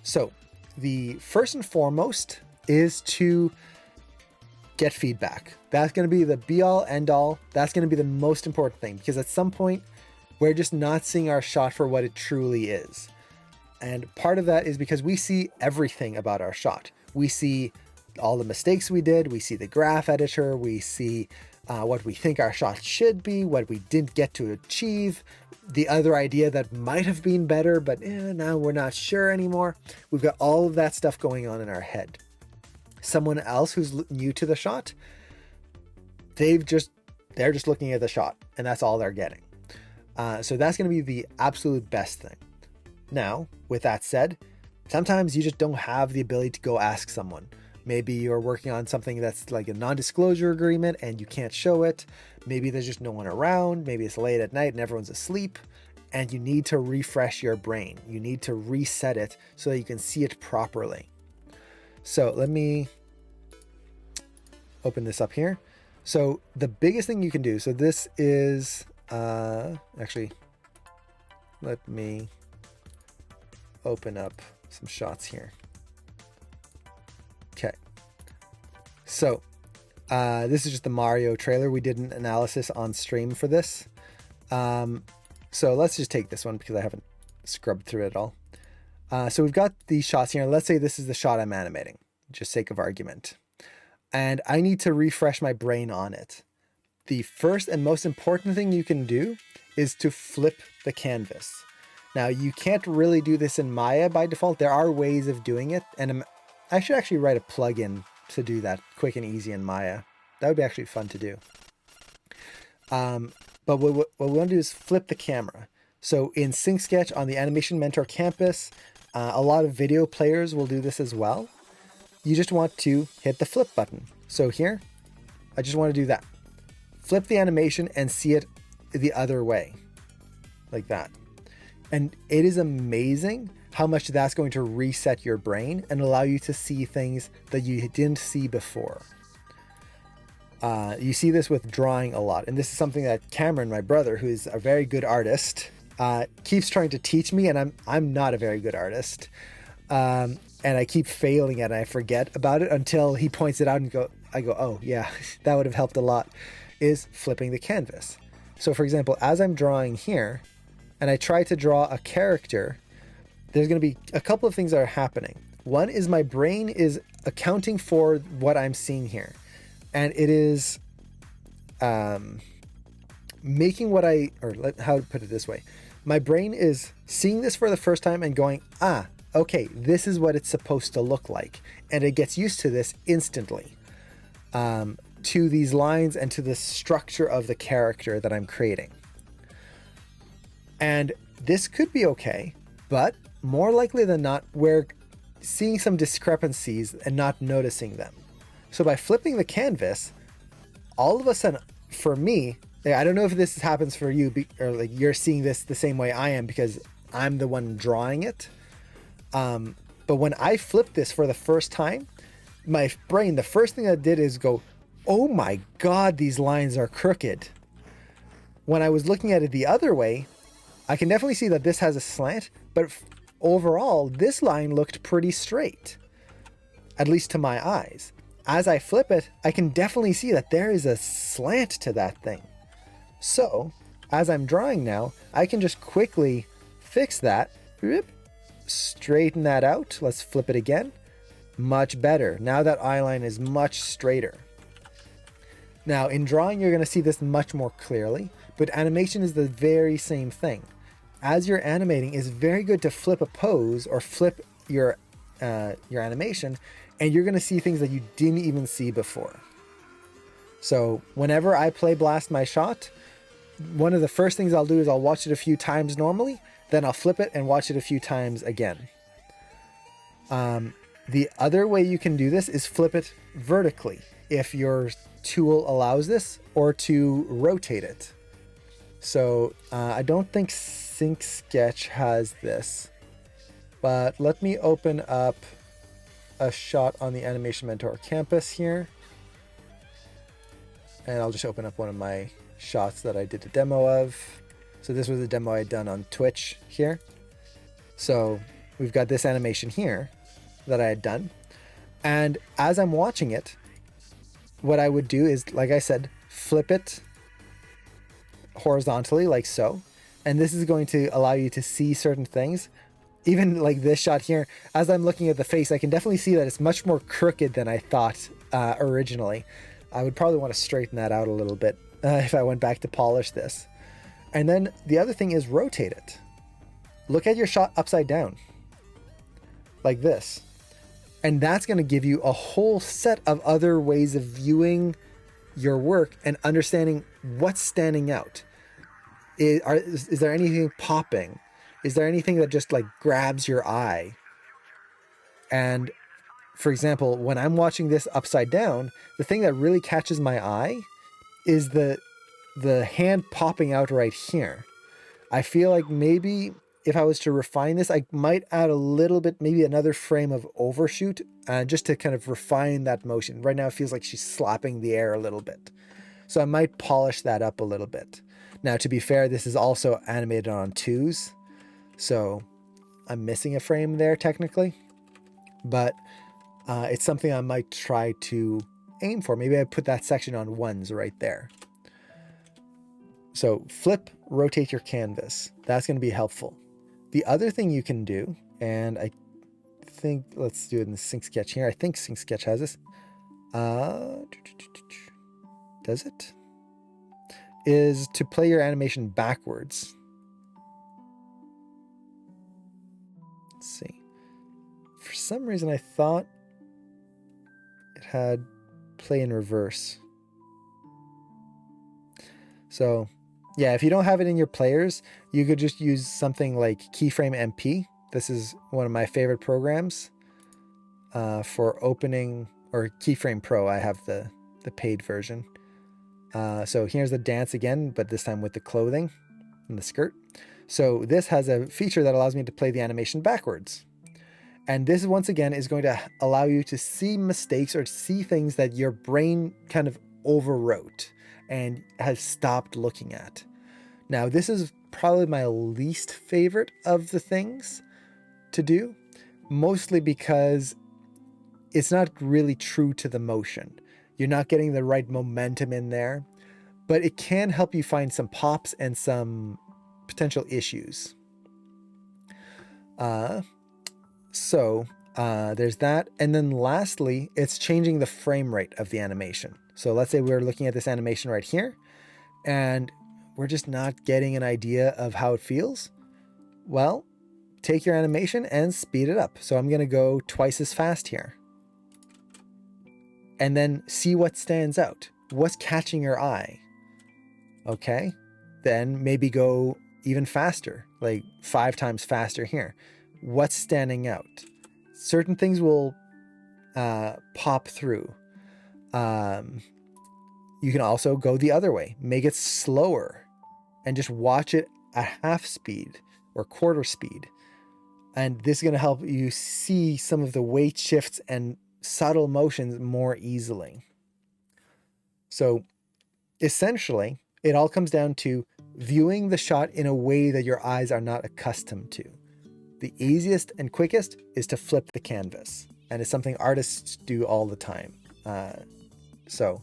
So the first and foremost is to get feedback. That's going to be the be all end all. That's going to be the most important thing, because at some point we're just not seeing our shot for what it truly is. And part of that is because we see everything about our shot. We see all the mistakes we did. We see the graph editor. We see what we think our shot should be, what we didn't get to achieve, the other idea that might have been better, but now we're not sure anymore. We've got all of that stuff going on in our head. Someone else who's new to the shot, they're just looking at the shot and that's all they're getting. So that's going to be the absolute best thing. Now, with that said, sometimes you just don't have the ability to go ask someone. Maybe you're working on something that's like a non-disclosure agreement and you can't show it. Maybe there's just no one around. Maybe it's late at night and everyone's asleep and you need to refresh your brain. You need to reset it so that you can see it properly. So let me open this up here. So the biggest thing you can do, so this is, actually, let me open up some shots here. Okay. So this is just the Mario trailer. We did an analysis on stream for this. So let's just take this one because I haven't scrubbed through it all. So we've got these shots here. Let's say this is the shot I'm animating, just sake of argument. And I need to refresh my brain on it. The first and most important thing you can do is to flip the canvas. Now, you can't really do this in Maya by default. There are ways of doing it. And I should actually write a plugin to do that quick and easy in Maya. That would be actually fun to do. But what we want to do is flip the camera. So in Sync Sketch on the Animation Mentor campus, a lot of video players will do this as well. You just want to hit the flip button. So here, I just want to do that. Flip the animation and see it the other way, like that. And it is amazing how much that's going to reset your brain and allow you to see things that you didn't see before. You see this with drawing a lot. And this is something that Cameron, my brother, who is a very good artist, keeps trying to teach me, and I'm not a very good artist. And I keep failing at it. I forget about it until he points it out and I go, oh yeah, that would have helped a lot, is flipping the canvas. So for example, as I'm drawing here, and I try to draw a character, there's going to be a couple of things that are happening. One is my brain is accounting for what I'm seeing here. And it is making what how to put it this way. My brain is seeing this for the first time and going, okay, this is what it's supposed to look like. And it gets used to this instantly, to these lines and to the structure of the character that I'm creating. And this could be okay, but more likely than not, we're seeing some discrepancies and not noticing them. So by flipping the canvas, all of a sudden, for me, I don't know if this happens for you, or like you're seeing this the same way I am because I'm the one drawing it. But when I flipped this for the first time, my brain, the first thing that did is go, oh my God, these lines are crooked. When I was looking at it the other way, I can definitely see that this has a slant, but overall, this line looked pretty straight, at least to my eyes. As I flip it, I can definitely see that there is a slant to that thing. So, as I'm drawing now, I can just quickly fix that, straighten that out. Let's flip it again. Much better. Now that eye line is much straighter. Now, in drawing, you're going to see this much more clearly, but animation is the very same thing. As you're animating, it's very good to flip a pose or flip your animation, and you're going to see things that you didn't even see before. So whenever I play blast my shot, one of the first things I'll do is I'll watch it a few times normally, then I'll flip it and watch it a few times again. The other way you can do this is flip it vertically if your tool allows this, or to rotate it. So I don't think Sync Sketch has this, but let me open up a shot on the Animation Mentor campus here. And I'll just open up one of my shots that I did a demo of. So this was a demo I'd done on Twitch here. So we've got this animation here that I had done. And as I'm watching it, what I would do is, like I said, flip it horizontally like so. And this is going to allow you to see certain things. Even like this shot here, as I'm looking at the face, I can definitely see that it's much more crooked than I thought originally. I would probably want to straighten that out a little bit if I went back to polish this. And then the other thing is rotate it. Look at your shot upside down, like this. And that's going to give you a whole set of other ways of viewing your work and understanding what's standing out. Is there anything popping? Is there anything that just like grabs your eye? And for example, when I'm watching this upside down, the thing that really catches my eye is the hand popping out right here. I feel like maybe if I was to refine this, I might add a little bit, maybe another frame of overshoot, just to kind of refine that motion. Right now it feels like she's slapping the air a little bit. So I might polish that up a little bit. Now, to be fair, this is also animated on 2s. So I'm missing a frame there technically, but it's something I might try to aim for. Maybe I put that section on 1s right there. So flip, rotate your canvas. That's going to be helpful. The other thing you can do, and I think, let's do it in the Sync Sketch here. I think Sync Sketch has this. Does it? Is to play your animation backwards. Let's see. For some reason, I thought it had play in reverse. So yeah, if you don't have it in your players, you could just use something like Keyframe MP. This is one of my favorite programs for opening, or Keyframe Pro. I have the paid version. So here's the dance again, but this time with the clothing and the skirt. So this has a feature that allows me to play the animation backwards. And this once again is going to allow you to see mistakes or see things that your brain kind of overwrote and has stopped looking at. Now, this is probably my least favorite of the things to do, mostly because it's not really true to the motion. You're not getting the right momentum in there, but it can help you find some pops and some potential issues. So there's that. And then lastly, it's changing the frame rate of the animation. So let's say we're looking at this animation right here, and we're just not getting an idea of how it feels. Well, take your animation and speed it up. So I'm going to go twice as fast here. And then see what stands out. What's catching your eye? Okay. Then maybe go even faster, like 5 times faster here. What's standing out? Certain things will pop through. You can also go the other way, make it slower and just watch it at half speed or quarter speed. And this is going to help you see some of the weight shifts and subtle motions more easily. So essentially, it all comes down to viewing the shot in a way that your eyes are not accustomed to. The easiest and quickest is to flip the canvas, and it's something artists do all the time. So